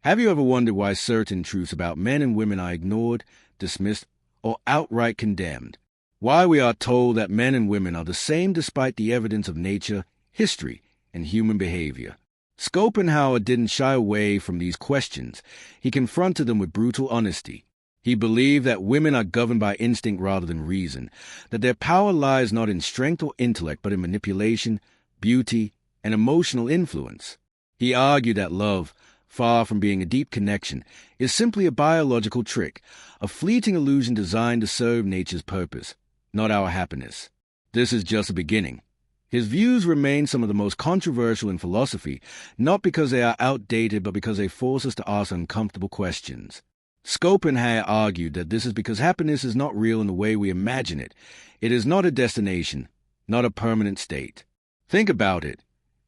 Have you ever wondered why certain truths about men and women are ignored, dismissed, or outright condemned? Why we are told that men and women are the same despite the evidence of nature, history, and human behavior? Schopenhauer didn't shy away from these questions. He confronted them with brutal honesty. He believed that women are governed by instinct rather than reason, that their power lies not in strength or intellect but in manipulation, beauty, and emotional influence. He argued that love, far from being a deep connection, is simply a biological trick, a fleeting illusion designed to serve nature's purpose, not our happiness. This is just a beginning. His views remain some of the most controversial in philosophy, not because they are outdated, but because they force us to ask uncomfortable questions. Schopenhauer argued that this is because happiness is not real in the way we imagine it. It is not a destination, not a permanent state. Think about it.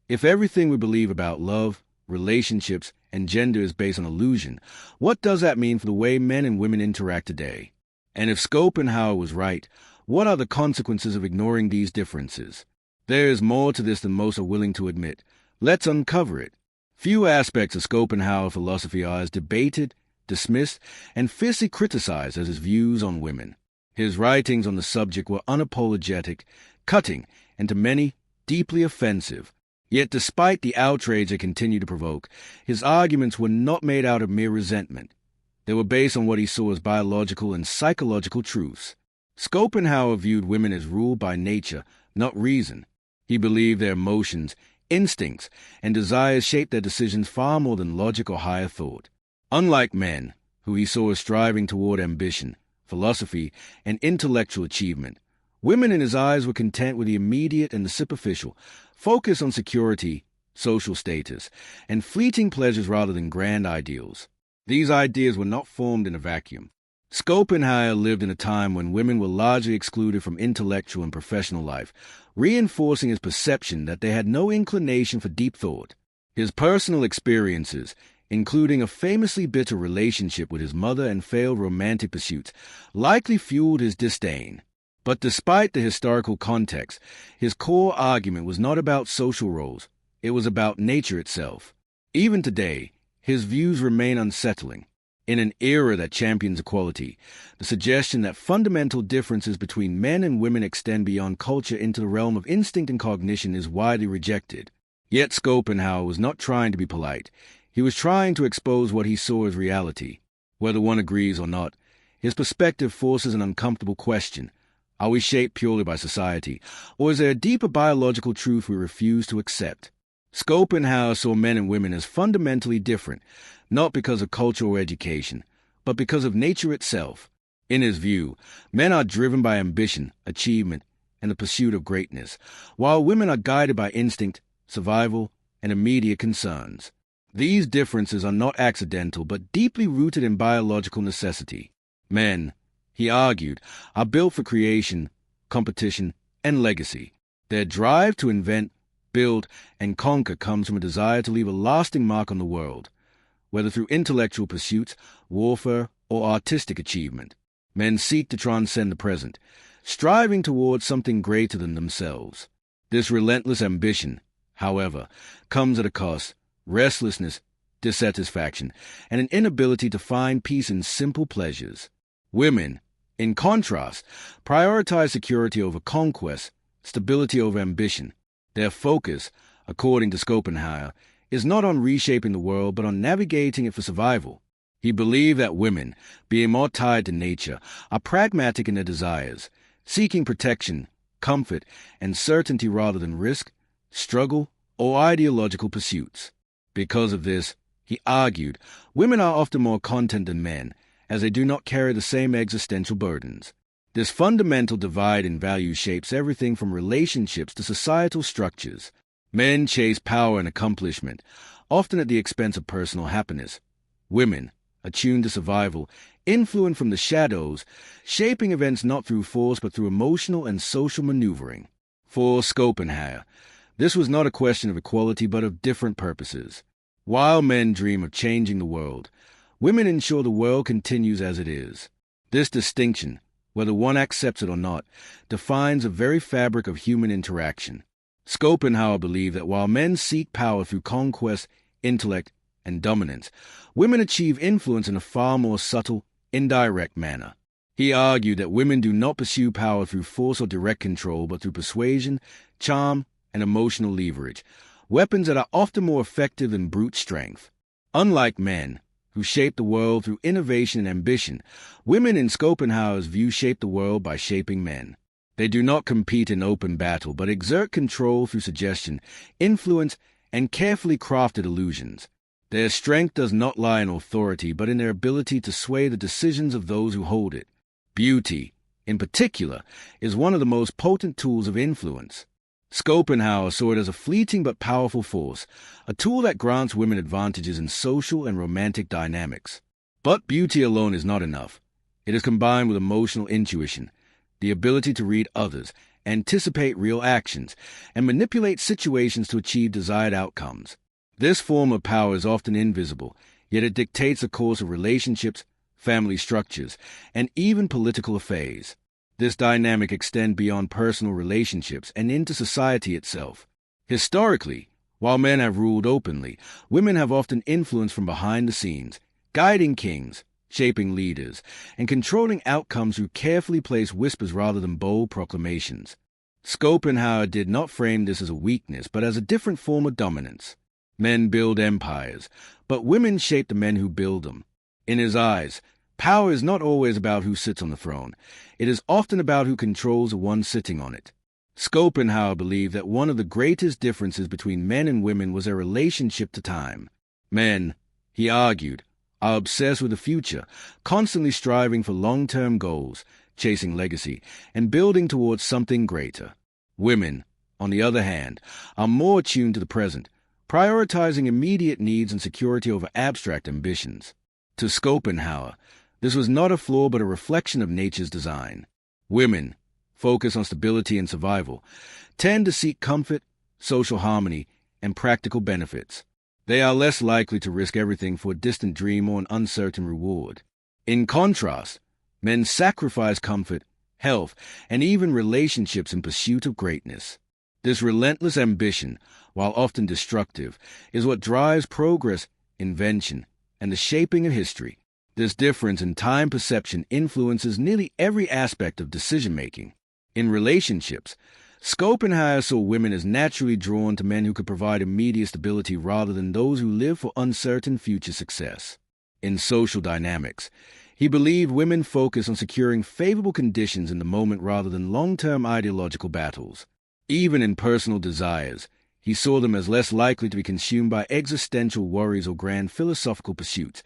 If everything we believe about love, relationships, and gender is based on illusion, what does that mean for the way men and women interact today? And if Schopenhauer was right, what are the consequences of ignoring these differences? There is more to this than most are willing to admit. Let's uncover it. Few aspects of Schopenhauer philosophy are as debated, dismissed, and fiercely criticized as his views on women. His writings on the subject were unapologetic, cutting, and to many, deeply offensive. Yet despite the outrage they continued to provoke, his arguments were not made out of mere resentment. They were based on what he saw as biological and psychological truths. Schopenhauer viewed women as ruled by nature, not reason. He believed their emotions, instincts, and desires shaped their decisions far more than logic or higher thought. Unlike men, who he saw as striving toward ambition, philosophy, and intellectual achievement, women in his eyes were content with the immediate and the superficial, focused on security, social status, and fleeting pleasures rather than grand ideals. These ideas were not formed in a vacuum. Schopenhauer lived in a time when women were largely excluded from intellectual and professional life, reinforcing his perception that they had no inclination for deep thought. His personal experiences, including a famously bitter relationship with his mother and failed romantic pursuits, likely fueled his disdain. But despite the historical context, his core argument was not about social roles, it was about nature itself. Even today, his views remain unsettling. In an era that champions equality, the suggestion that fundamental differences between men and women extend beyond culture into the realm of instinct and cognition is widely rejected. Yet Schopenhauer was not trying to be polite. He was trying to expose what he saw as reality. Whether one agrees or not, his perspective forces an uncomfortable question. Are we shaped purely by society, or is there a deeper biological truth we refuse to accept? Schopenhauer saw men and women as fundamentally different, not because of culture or education, but because of nature itself. In his view, men are driven by ambition, achievement, and the pursuit of greatness, while women are guided by instinct, survival, and immediate concerns. These differences are not accidental, but deeply rooted in biological necessity. Men, he argued, are built for creation, competition, and legacy. Their drive to invent, build, and conquer comes from a desire to leave a lasting mark on the world, whether through intellectual pursuits, warfare, or artistic achievement. Men seek to transcend the present, striving towards something greater than themselves. This relentless ambition, however, comes at a cost: restlessness, dissatisfaction, and an inability to find peace in simple pleasures. Women, in contrast, prioritize security over conquest, stability over ambition. Their focus, according to Schopenhauer, is not on reshaping the world but on navigating it for survival. He believed that women, being more tied to nature, are pragmatic in their desires, seeking protection, comfort, and certainty rather than risk, struggle, or ideological pursuits. Because of this, he argued, women are often more content than men, as they do not carry the same existential burdens. This fundamental divide in value shapes everything from relationships to societal structures. Men chase power and accomplishment, often at the expense of personal happiness. Women, attuned to survival, influence from the shadows, shaping events not through force but through emotional and social maneuvering. For Schopenhauer, this was not a question of equality but of different purposes. While men dream of changing the world, women ensure the world continues as it is. This distinction, whether one accepts it or not, defines the very fabric of human interaction. Schopenhauer believed that while men seek power through conquest, intellect, and dominance, women achieve influence in a far more subtle, indirect manner. He argued that women do not pursue power through force or direct control, but through persuasion, charm, and emotional leverage, weapons that are often more effective than brute strength. Unlike men, who shape the world through innovation and ambition, women in Schopenhauer's view shape the world by shaping men. They do not compete in open battle, but exert control through suggestion, influence, and carefully crafted illusions. Their strength does not lie in authority, but in their ability to sway the decisions of those who hold it. Beauty, in particular, is one of the most potent tools of influence. Schopenhauer saw it as a fleeting but powerful force, a tool that grants women advantages in social and romantic dynamics. But beauty alone is not enough. It is combined with emotional intuition, the ability to read others, anticipate real actions, and manipulate situations to achieve desired outcomes. This form of power is often invisible, yet it dictates the course of relationships, family structures, and even political affairs. This dynamic extends beyond personal relationships and into society itself. Historically, while men have ruled openly, women have often influenced from behind the scenes, guiding kings, shaping leaders, and controlling outcomes through carefully placed whispers rather than bold proclamations. Schopenhauer did not frame this as a weakness, but as a different form of dominance. Men build empires, but women shape the men who build them. In his eyes, power is not always about who sits on the throne. It is often about who controls the one sitting on it. Schopenhauer believed that one of the greatest differences between men and women was their relationship to time. Men, he argued, are obsessed with the future, constantly striving for long-term goals, chasing legacy, and building towards something greater. Women, on the other hand, are more attuned to the present, prioritizing immediate needs and security over abstract ambitions. To Schopenhauer, this was not a flaw but a reflection of nature's design. Women, focused on stability and survival, tend to seek comfort, social harmony, and practical benefits. They are less likely to risk everything for a distant dream or an uncertain reward. In contrast, men sacrifice comfort, health, and even relationships in pursuit of greatness. This relentless ambition, while often destructive, is what drives progress, invention, and the shaping of history. This difference in time perception influences nearly every aspect of decision-making. In relationships, Schopenhauer saw women as naturally drawn to men who could provide immediate stability rather than those who live for uncertain future success. In social dynamics, he believed women focus on securing favorable conditions in the moment rather than long-term ideological battles. Even in personal desires, he saw them as less likely to be consumed by existential worries or grand philosophical pursuits,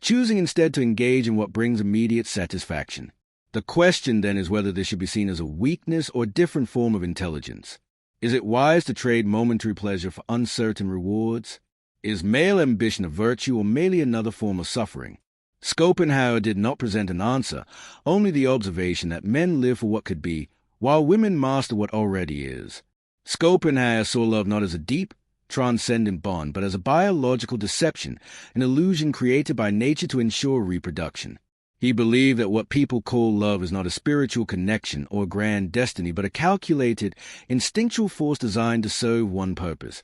choosing instead to engage in what brings immediate satisfaction. The question then is whether this should be seen as a weakness or a different form of intelligence. Is it wise to trade momentary pleasure for uncertain rewards? Is male ambition a virtue or merely another form of suffering? Schopenhauer did not present an answer, only the observation that men live for what could be, while women master what already is. Schopenhauer saw love not as a deep, transcendent bond, but as a biological deception, an illusion created by nature to ensure reproduction. He believed that what people call love is not a spiritual connection or grand destiny, but a calculated, instinctual force designed to serve one purpose: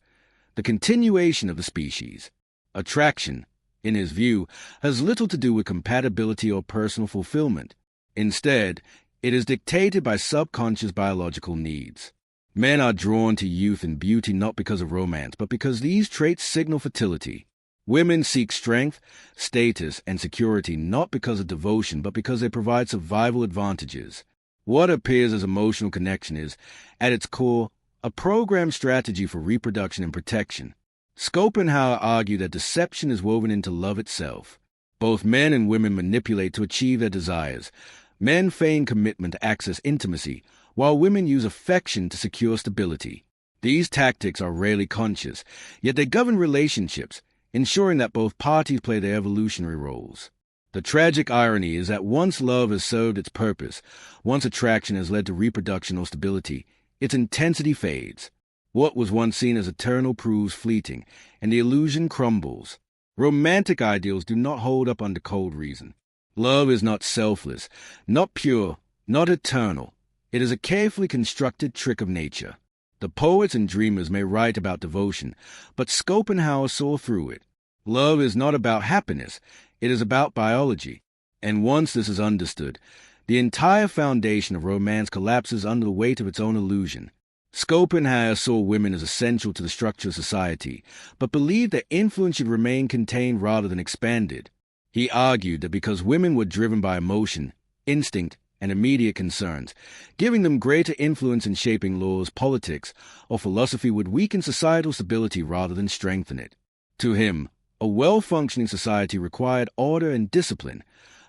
the continuation of the species. Attraction, in his view, has little to do with compatibility or personal fulfillment. Instead, it is dictated by subconscious biological needs. Men are drawn to youth and beauty not because of romance, but because these traits signal fertility. Women seek strength, status, and security not because of devotion, but because they provide survival advantages. What appears as emotional connection is, at its core, a programmed strategy for reproduction and protection. Schopenhauer argued that deception is woven into love itself. Both men and women manipulate to achieve their desires. Men feign commitment to access intimacy, while women use affection to secure stability. These tactics are rarely conscious, yet they govern relationships, ensuring that both parties play their evolutionary roles. The tragic irony is that once love has served its purpose, once attraction has led to reproduction or stability, its intensity fades. What was once seen as eternal proves fleeting, and the illusion crumbles. Romantic ideals do not hold up under cold reason. Love is not selfless, not pure, not eternal. It is a carefully constructed trick of nature. The poets and dreamers may write about devotion, but Schopenhauer saw through it. Love is not about happiness, it is about biology. And once this is understood, the entire foundation of romance collapses under the weight of its own illusion. Schopenhauer saw women as essential to the structure of society, but believed that influence should remain contained rather than expanded. He argued that because women were driven by emotion, instinct, and immediate concerns, giving them greater influence in shaping laws, politics, or philosophy would weaken societal stability rather than strengthen it. To him, a well-functioning society required order and discipline,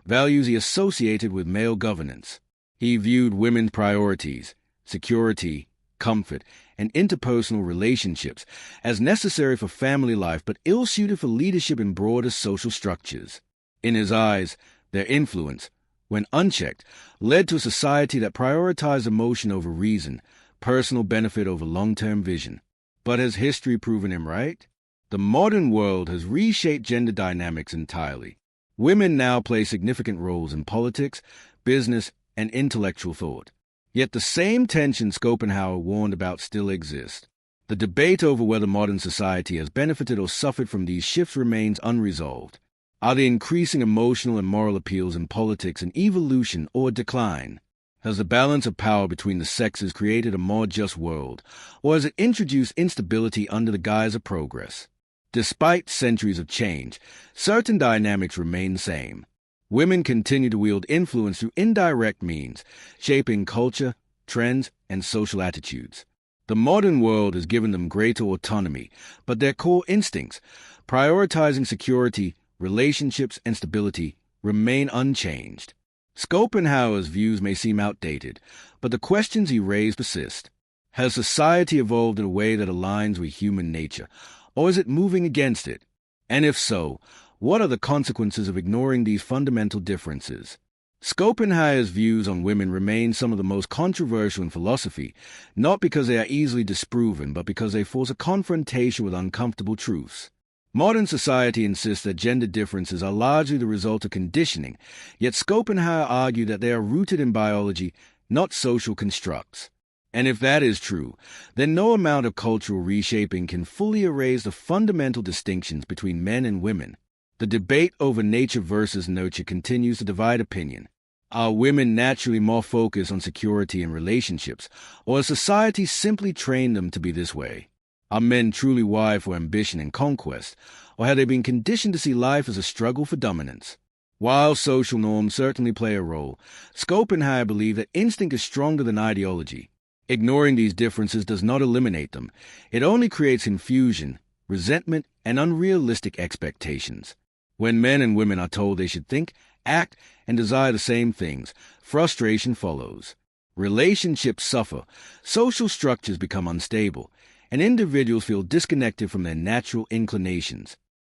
values he associated with male governance. He viewed women's priorities, security, comfort, and interpersonal relationships as necessary for family life but ill-suited for leadership in broader social structures. In his eyes, their influence, when unchecked, led to a society that prioritized emotion over reason, personal benefit over long-term vision. But has history proven him right? The modern world has reshaped gender dynamics entirely. Women now play significant roles in politics, business, and intellectual thought. Yet the same tension Schopenhauer warned about still exists. The debate over whether modern society has benefited or suffered from these shifts remains unresolved. Are the increasing emotional and moral appeals in politics an evolution or a decline? Has the balance of power between the sexes created a more just world, or has it introduced instability under the guise of progress? Despite centuries of change, certain dynamics remain the same. Women continue to wield influence through indirect means, shaping culture, trends, and social attitudes. The modern world has given them greater autonomy, but their core instincts, prioritizing security, relationships, and stability, remain unchanged. Schopenhauer's views may seem outdated, but the questions he raised persist. Has society evolved in a way that aligns with human nature, or is it moving against it? And if so, what are the consequences of ignoring these fundamental differences? Schopenhauer's views on women remain some of the most controversial in philosophy, not because they are easily disproven, but because they force a confrontation with uncomfortable truths. Modern society insists that gender differences are largely the result of conditioning, yet Schopenhauer argued that they are rooted in biology, not social constructs. And if that is true, then no amount of cultural reshaping can fully erase the fundamental distinctions between men and women. The debate over nature versus nurture continues to divide opinion. Are women naturally more focused on security and relationships, or has society simply trained them to be this way? Are men truly wired for ambition and conquest, or have they been conditioned to see life as a struggle for dominance? While social norms certainly play a role, Schopenhauer believed that instinct is stronger than ideology. Ignoring these differences does not eliminate them. It only creates confusion, resentment, and unrealistic expectations. When men and women are told they should think, act, and desire the same things, frustration follows. Relationships suffer, social structures become unstable, and individuals feel disconnected from their natural inclinations.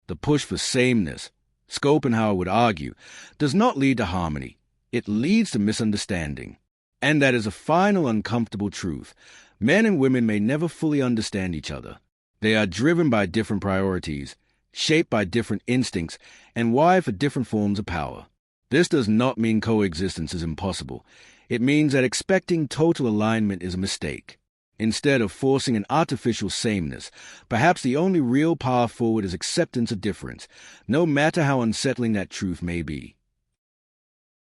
The push for sameness, Schopenhauer would argue, does not lead to harmony. It leads to misunderstanding. And that is a final uncomfortable truth. Men and women may never fully understand each other. They are driven by different priorities, shaped by different instincts, and wired for different forms of power. This does not mean coexistence is impossible. It means that expecting total alignment is a mistake. Instead of forcing an artificial sameness, perhaps the only real path forward is acceptance of difference, no matter how unsettling that truth may be.